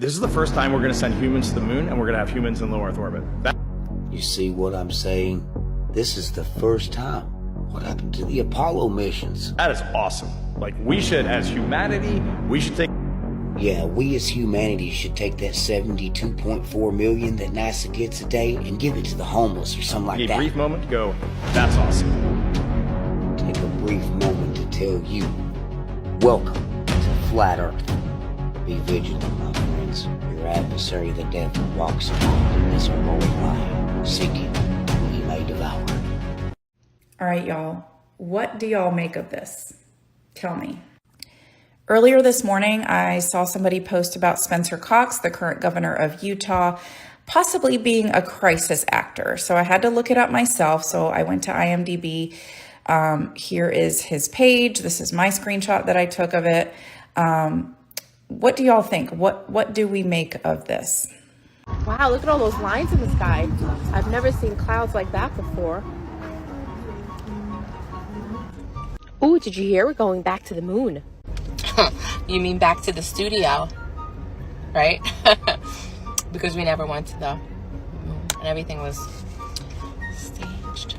This is the first time we're going to send humans to the moon, and we're going to have humans in low Earth orbit. You see what I'm saying? This is the first time. What happened to the Apollo missions? That is awesome. Like, we should, as humanity, we should take... Yeah, we as humanity should take that 72.4 million that NASA gets a day and give it to the homeless or something like that. A brief moment to go, that's awesome. Take a brief moment to tell you, welcome to Flat Earth. Be vigilant, my friends. Your adversary, the devil, walks around as a roaring lion, seeking whom he may devour. All right, y'all. What do y'all make of this? Tell me. Earlier this morning, I saw somebody post about Spencer Cox, the current governor of Utah, possibly being a crisis actor. So I had to look it up myself. So I went to IMDb. Here is his page. This is my screenshot that I took of it. What do y'all think? What do we make of this? Wow, look at all those lines in the sky. I've never seen clouds like that before. Ooh, did you hear? We're going back to the moon. You mean back to the studio, right? Because we never went to the moon and everything was staged.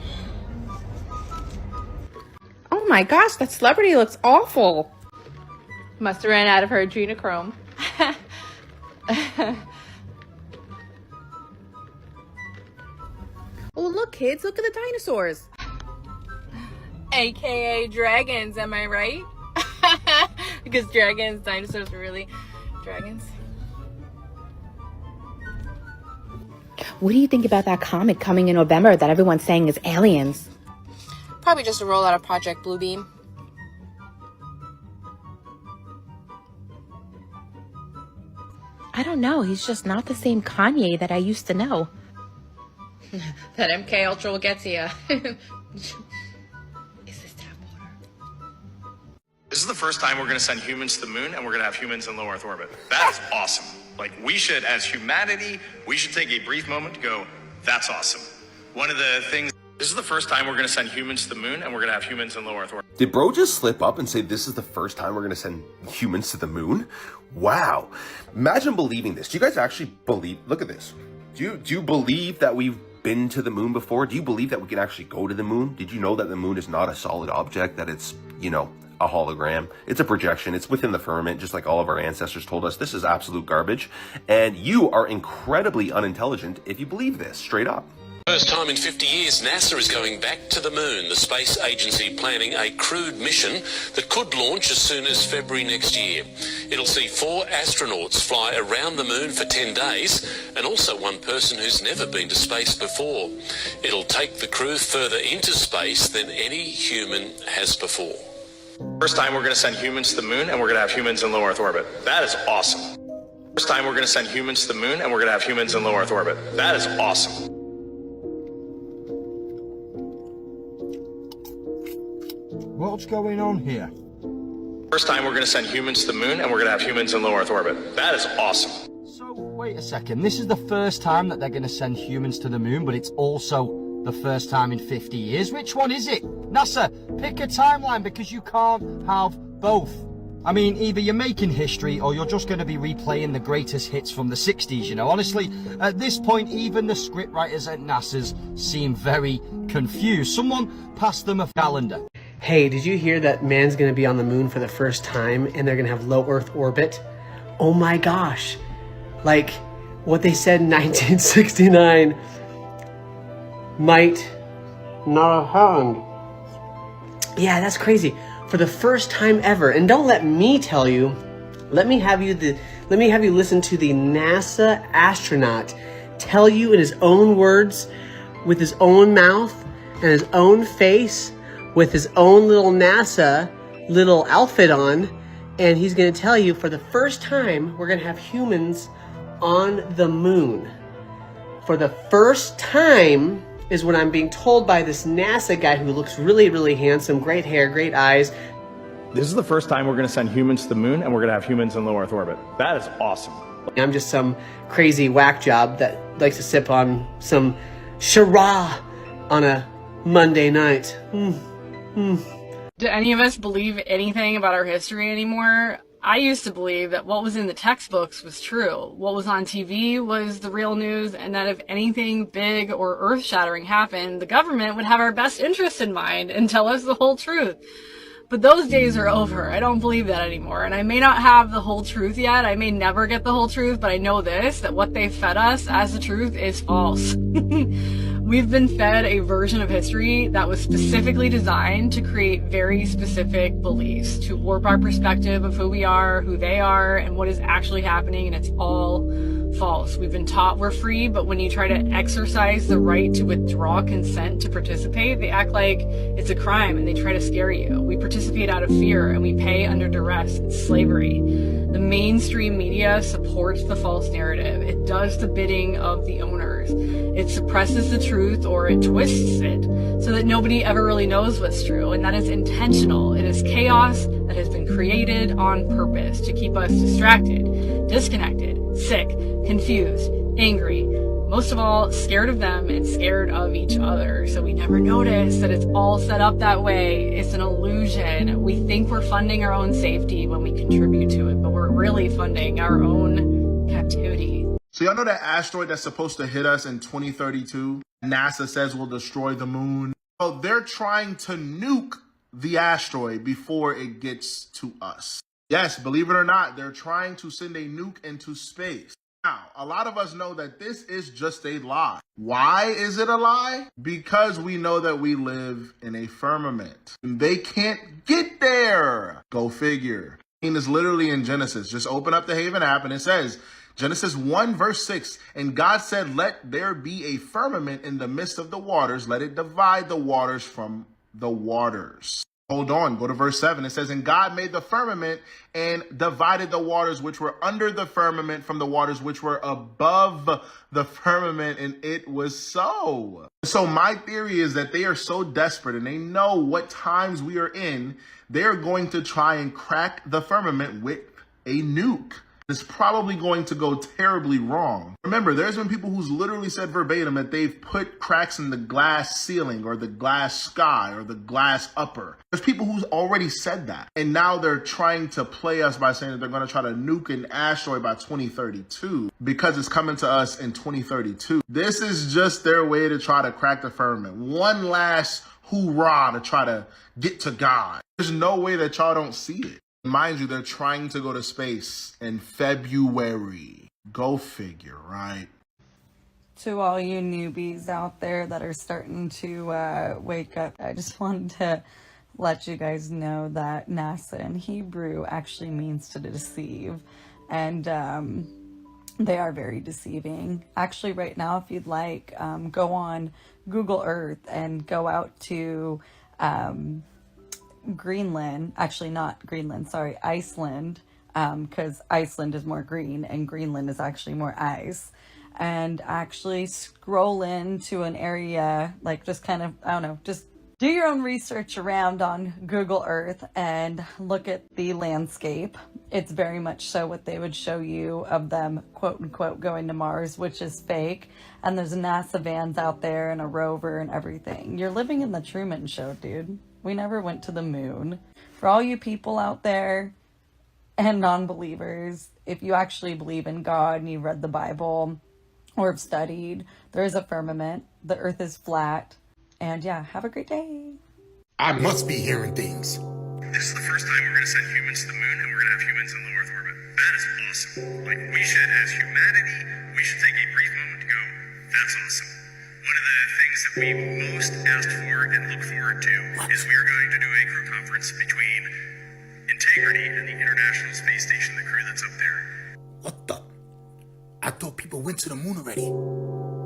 Oh my gosh, that celebrity looks awful. Must have ran out of her adrenochrome. Oh, look, kids, look at the dinosaurs. AKA dragons, am I right? Because dinosaurs are really dragons. What do you think about that comic coming in November that everyone's saying is aliens? Probably just a rollout of Project Bluebeam. I don't know. He's just not the same Kanye that I used to know. That MK Ultra will get to you. This is the first time we're going to send humans to the moon, and we're going to have humans in low Earth orbit. That is awesome. Like, we should, as humanity, we should take a brief moment to go, that's awesome. One of the things, this is the first time we're going to send humans to the moon, and we're going to have humans in low Earth orbit. Did bro just slip up and say this is the first time we're going to send humans to the moon? Wow. Imagine believing this. Do you guys actually believe, look at this. Do you believe that we've been to the moon before? Do you believe that we can actually go to the moon? Did you know that the moon is not a solid object, that it's, a hologram? It's a projection. It's within the firmament, just like all of our ancestors told us. This is absolute garbage. And you are incredibly unintelligent if you believe this, straight up. First time in 50 years, NASA is going back to the moon. The space agency planning a crewed mission that could launch as soon as February next year. It'll see 4 astronauts fly around the moon for 10 days and also one person who's never been to space before. It'll take the crew further into space than any human has before. First time we're going to send humans to the moon, and we're going to have humans in low Earth orbit. That is awesome. First time we're going to send humans to the moon, and we're going to have humans in low Earth orbit. That is awesome. What's going on here? First time we're going to send humans to the moon, and we're going to have humans in low Earth orbit. That is awesome. So, wait a second. This is the first time that they're going to send humans to the moon, but it's also the first time in 50 years. Which one is it? NASA, pick a timeline, because you can't have both. I mean, either you're making history or you're just going to be replaying the greatest hits from the 60s, Honestly, at this point, even the scriptwriters at NASA's seem very confused. Someone pass them a calendar. Hey, did you hear that man's going to be on the moon for the first time and they're going to have low Earth orbit? Oh my gosh. Like what they said in 1969 might not have happened. Yeah, that's crazy. For the first time ever. And don't let me tell you, let me have you listen to the NASA astronaut tell you in his own words, with his own mouth and his own face, with his own little NASA little outfit on, and he's going to tell you for the first time we're going to have humans on the moon. For the first time is what I'm being told by this NASA guy who looks really, really handsome, great hair, great eyes. This is the first time we're going to send humans to the moon, and we're going to have humans in low Earth orbit. That is awesome. I'm just some crazy whack job that likes to sip on some Shiraz on a Monday night. Do any of us believe anything about our history anymore? I used to believe that what was in the textbooks was true. What was on TV was the real news, and that if anything big or earth-shattering happened, the government would have our best interest in mind and tell us the whole truth. But those days are over. I don't believe that anymore. And I may not have the whole truth yet. I may never get the whole truth, but I know this, that what they fed us as the truth is false. We've been fed a version of history that was specifically designed to create very specific beliefs, to warp our perspective of who we are, who they are, and what is actually happening, and it's all false. We've been taught we're free, but when you try to exercise the right to withdraw consent to participate, they act like it's a crime and they try to scare you. We participate out of fear and we pay under duress. It's slavery. The mainstream media supports the false narrative. It does the bidding of the owners. It suppresses the truth or it twists it so that nobody ever really knows what's true. And that is intentional. It is chaos that has been created on purpose to keep us distracted, disconnected, sick, confused, angry, most of all, scared of them and scared of each other. So we never notice that it's all set up that way. It's an illusion. We think we're funding our own safety when we contribute to it, but we're really funding our own captivity. So y'all know that asteroid that's supposed to hit us in 2032? NASA says will destroy the moon. Well, they're trying to nuke the asteroid before it gets to us. Yes, believe it or not, they're trying to send a nuke into space. Now, a lot of us know that this is just a lie. Why is it a lie? Because we know that we live in a firmament. They can't get there. Go figure. It's literally in Genesis. Just open up the Haven app and it says, Genesis 1 verse 6, and God said, let there be a firmament in the midst of the waters. Let it divide the waters from the waters. Hold on, go to verse 7. It says, and God made the firmament and divided the waters which were under the firmament from the waters which were above the firmament, and it was so. So my theory is that they are so desperate and they know what times we are in, they're going to try and crack the firmament with a nuke. It's probably going to go terribly wrong. Remember, there's been people who's literally said verbatim that they've put cracks in the glass ceiling or the glass sky or the glass upper. There's people who's already said that. And now they're trying to play us by saying that they're going to try to nuke an asteroid by 2032 because it's coming to us in 2032. This is just their way to try to crack the firmament. One last hoorah to try to get to God. There's no way that y'all don't see it. Mind you, they're trying to go to space in February. Go figure, right? To all you newbies out there that are starting to wake up, I just wanted to let you guys know that NASA in Hebrew actually means to deceive. And they are very deceiving. Actually, right now, if you'd like, go on Google Earth and go out to Greenland, actually not Greenland, sorry, Iceland, because Iceland is more green and Greenland is actually more ice. And actually scroll into an area, like just kind of, I don't know, just do your own research around on Google Earth and look at the landscape. It's very much so what they would show you of them, quote unquote, going to Mars, which is fake. And there's NASA vans out there and a rover and everything. You're living in the Truman Show, dude. We never went to the moon. For all you people out there and non-believers, if you actually believe in God and you read the Bible or have studied, there is a firmament. The earth is flat. And yeah, have a great day. I must be hearing things. This is the first time we're going to send humans to the moon and we're going to have humans in low Earth orbit. That is awesome. Like, we should, as humanity, we should take a brief moment to go, that's awesome. One of the things that we most asked for and look forward to is we are going to do a crew conference between Integrity and the International Space Station, the crew that's up there. What the? I thought people went to the moon already.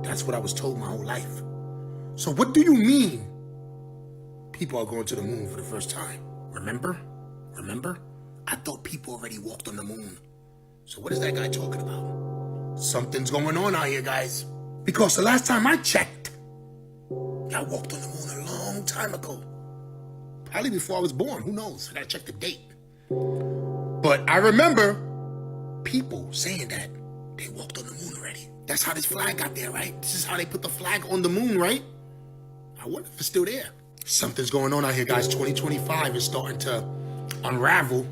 That's what I was told my whole life. So what do you mean people are going to the moon for the first time? Remember? I thought people already walked on the moon. So what is that guy talking about? Something's going on out here, guys. Because the last time I checked, I walked on the moon a long time ago. Probably before I was born. Who knows? I gotta check the date. But I remember people saying that they walked on the moon already. That's how this flag got there, right? This is how they put the flag on the moon, right? I wonder if it's still there. Something's going on out here, guys. 2025 is starting to unravel.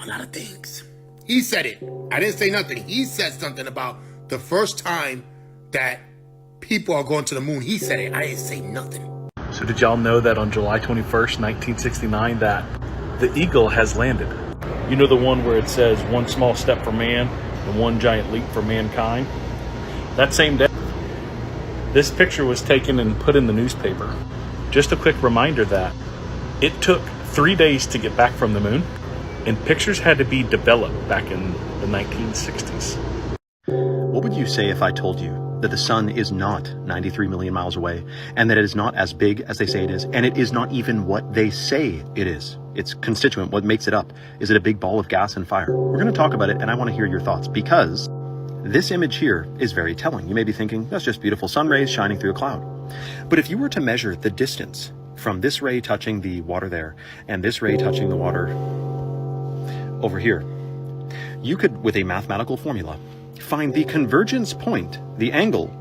a lot of things. He said it. I didn't say nothing. He said something about the first time that people are going to the moon. He said it. I didn't say nothing. So did y'all know that on July 21st, 1969, that the Eagle has landed? You know the one where it says one small step for man and one giant leap for mankind? That same day, this picture was taken and put in the newspaper. Just a quick reminder that it took 3 days to get back from the moon, and pictures had to be developed back in the 1960s. What would you say if I told you that the sun is not 93 million miles away, and that it is not as big as they say it is, and it is not even what they say it is? Its constituent, what makes it up. Is it a big ball of gas and fire? We're going to talk about it, and I want to hear your thoughts, because this image here is very telling. You may be thinking, that's just beautiful sun rays shining through a cloud. But if you were to measure the distance from this ray touching the water there, and this ray touching the water over here, you could, with a mathematical formula, find the convergence point, the angle,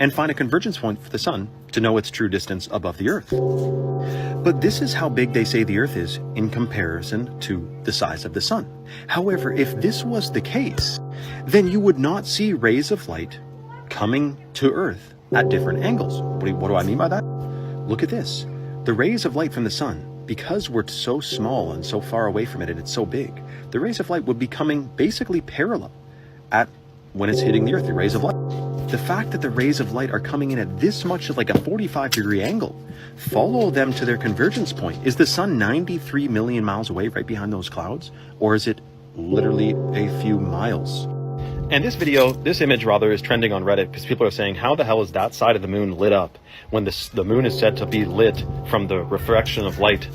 and find a convergence point for the sun to know its true distance above the Earth. But this is how big they say the Earth is in comparison to the size of the sun. However, if this was the case, then you would not see rays of light coming to Earth at different angles. What do I mean by that? Look at this. The rays of light from the sun, because we're so small and so far away from it and it's so big, the rays of light would be coming basically parallel at when it's hitting the Earth, the rays of light. The fact that the rays of light are coming in at this much, like a 45-degree angle, follow them to their convergence point. Is the sun 93 million miles away right behind those clouds? Or is it literally a few miles? And this image rather, is trending on Reddit because people are saying, how the hell is that side of the moon lit up when the moon is said to be lit from the reflection of light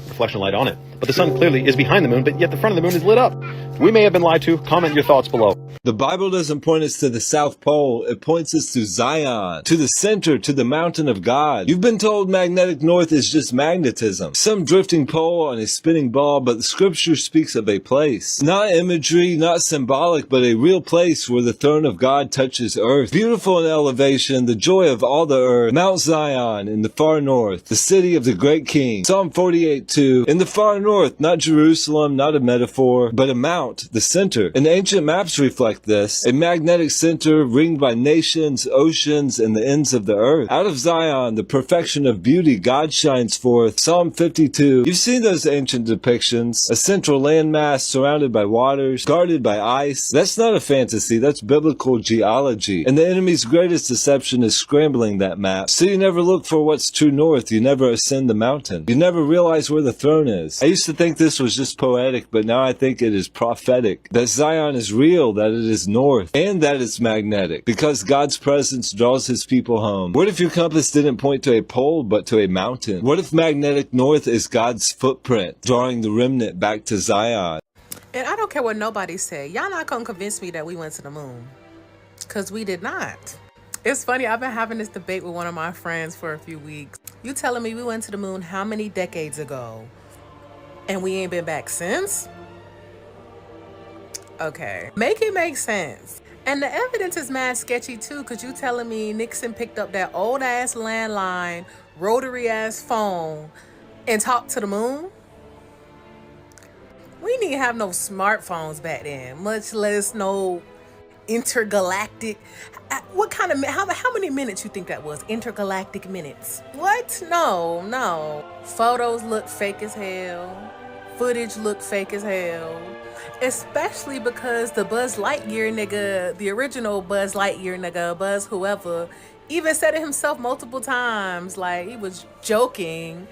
on it? But the sun clearly is behind the moon, but yet the front of the moon is lit up. We may have been lied to. Comment your thoughts below. The Bible doesn't point us to the South Pole. It points us to Zion, to the center, to the mountain of God. You've been told magnetic north is just magnetism, some drifting pole on a spinning ball, but the scripture speaks of a place. Not imagery, not symbolic, but a real place where the throne of God touches earth. Beautiful in elevation, the joy of all the earth. Mount Zion in the far north, the city of the great king. Psalm 48:2. In the far north, not Jerusalem, not a metaphor, but a mount, the center. And ancient maps reflect this, a magnetic center ringed by nations, oceans, and the ends of the earth. Out of Zion, the perfection of beauty, God shines forth. Psalm 52. You've seen those ancient depictions, a central landmass surrounded by waters, guarded by ice. That's not a fantasy, that's biblical geology. And the enemy's greatest deception is scrambling that map. So you never look for what's true north, you never ascend the mountain. You never realize where the throne is. I used to think this was just poetic, but now I think it is prophetic. That Zion is real, that it is north, and that it's magnetic, because God's presence draws his people home. What if your compass didn't point to a pole, but to a mountain? What if magnetic north is God's footprint, drawing the remnant back to Zion? And I don't care what nobody said. Y'all not gonna convince me that we went to the moon, because we did not. It's funny, I've been having this debate with one of my friends for a few weeks. You telling me we went to the moon how many decades ago, and we ain't been back since? Okay, make it make sense. And the evidence is mad sketchy too, because you telling me Nixon picked up that old ass landline, rotary ass phone, and talked to the moon? We didn't even have no smartphones back then, much less no intergalactic. What kind of, how many minutes you think that was? Intergalactic minutes. What? No. Photos look fake as hell. Footage look fake as hell. Especially because the Buzz Lightyear nigga, the original Buzz Lightyear nigga, Buzz whoever, even said it himself multiple times. Like, he was joking.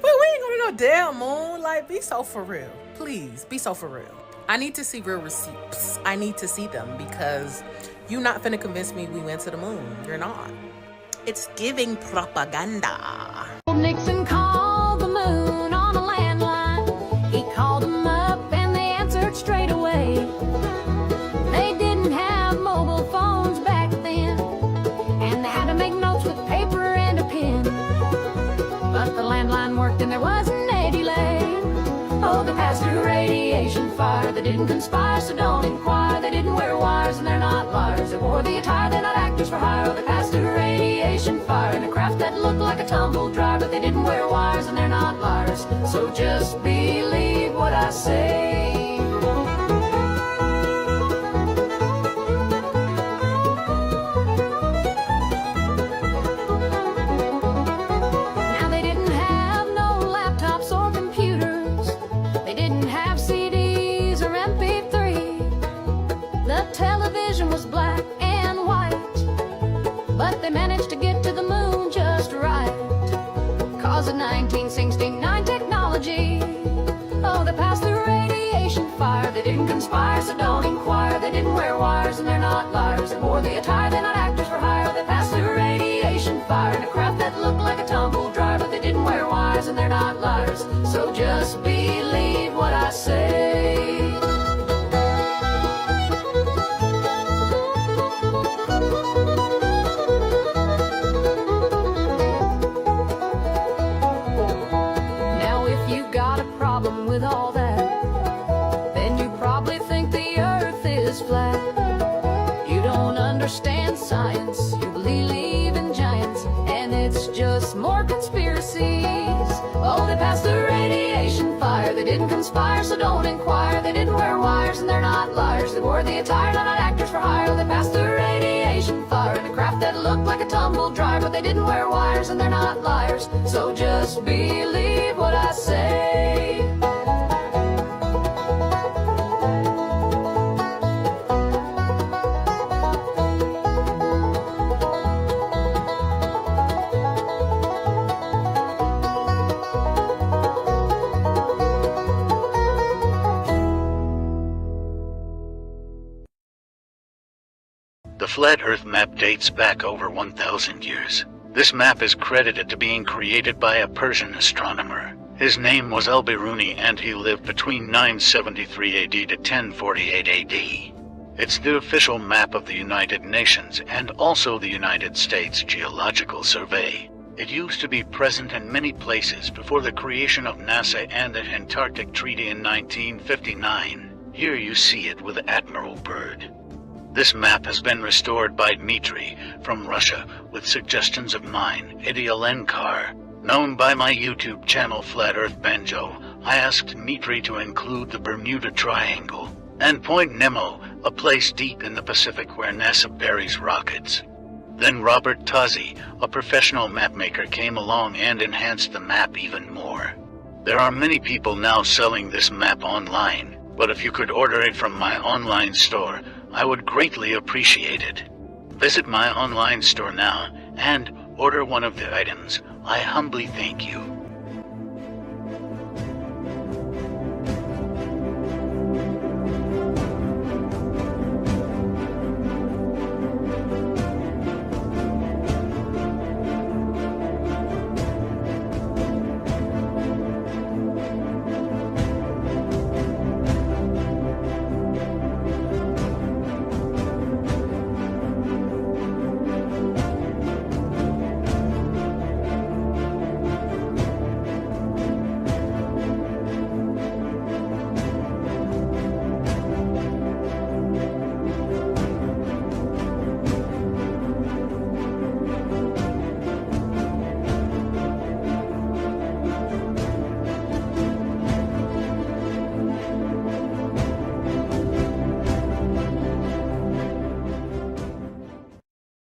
But we ain't going to no damn moon. Like, be so for real. Please, be so for real. I need to see real receipts. I need to see them, because you're not finna convince me we went to the moon. You're not. It's giving propaganda. Nixon called the moon on a landline. He called them up and they answered straight away. They didn't have mobile phones back then, and they had to make notes with paper and a pen. But the landline worked and there wasn't a delay. Oh, they passed through radiation fire. They didn't conspire, so don't inquire. They didn't wear wires and they're not liars. They wore the attire, they're not actors for hire. Oh, they passed through radiation fire in a craft that looked like a tumble dryer. But they didn't wear wires and they're not liars. So just believe what I say. television was black and white, but they managed to get to the moon just right. Cause of 1969 technology, oh, they passed the radiation fire. They didn't conspire, so don't inquire. They didn't wear wires and they're not liars. They wore the attire, they're not actors for hire. They passed the radiation fire in a craft that looked like a tumble dryer, but they didn't wear wires and they're not liars. So just believe what I say. Now if you got a problem with all that, then you probably think the earth is flat. You don't understand science, you believe in giants, and it's just more conspiracies. Oh, they passed the radiation fire. They didn't conspire, so don't inquire. They didn't wear wires and they're not liars. They wore the attire, they're not actors for hire. They passed the radiation fire in a craft that looked like a tumble dryer, but they didn't wear wires and they're not liars. So just believe what I say. The Flat Earth map dates back over 1,000 years. This map is credited to being created by a Persian astronomer. His name was Al-Biruni, and he lived between 973 AD to 1048 AD. It's the official map of the United Nations and also the United States Geological Survey. It used to be present in many places before the creation of NASA and the Antarctic Treaty in 1959. Here you see it with Admiral Byrd. This map has been restored by Dmitry from Russia with suggestions of mine, Idialenkar. Known by my YouTube channel Flat Earth Banjo, I asked Dmitry to include the Bermuda Triangle and Point Nemo, a place deep in the Pacific where NASA buries rockets. Then Robert Tozzi, a professional mapmaker, came along and enhanced the map even more. There are many people now selling this map online, but if you could order it from my online store, I would greatly appreciate it. Visit my online store now and order one of the items. I humbly thank you.